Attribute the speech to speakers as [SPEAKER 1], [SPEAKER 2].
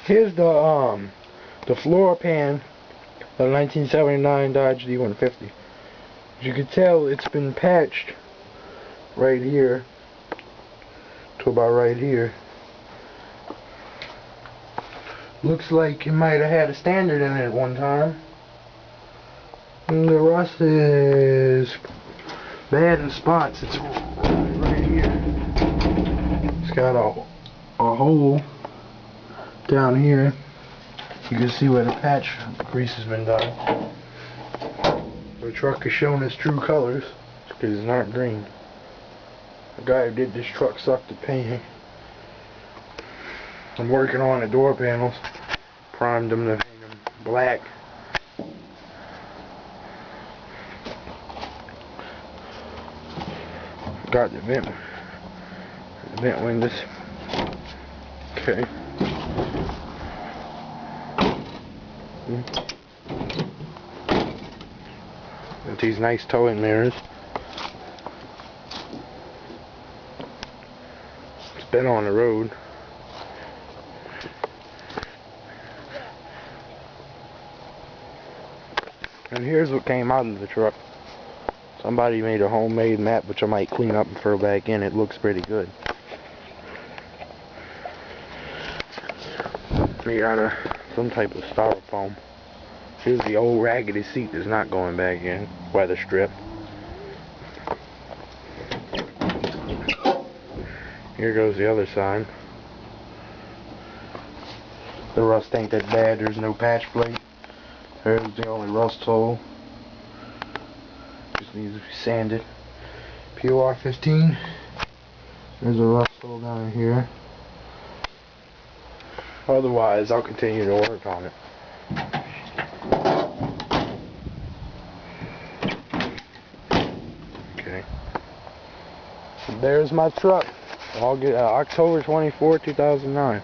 [SPEAKER 1] Here's the floor pan of the 1979 Dodge D150. As you can tell, it's been patched right here to about right here. Looks like it might have had a standard in it at one time. And the rust is bad in spots. It's right here. It's got a hole down here. You can see where the patch grease has been done. The truck is showing its true colors because it's not green. The guy who did this truck sucked at painting. I'm working on the door panels. Primed them to paint them black. Got the vent windows. Okay. With these nice towing mirrors. It's been on the road. And here's what came out of the truck. Somebody made a homemade map, which I might clean up and throw back in. It looks pretty good. Made out of some type of styrofoam. Here's the old raggedy seat that's not going back in. Weather strip. Here goes the other side. The rust ain't that bad. There's no patch plate. There's the only rust hole. Just needs to be sanded. POR 15. There's a rust hole down here. Otherwise, I'll continue to work on it. Okay. There's my truck. October 24, 2009.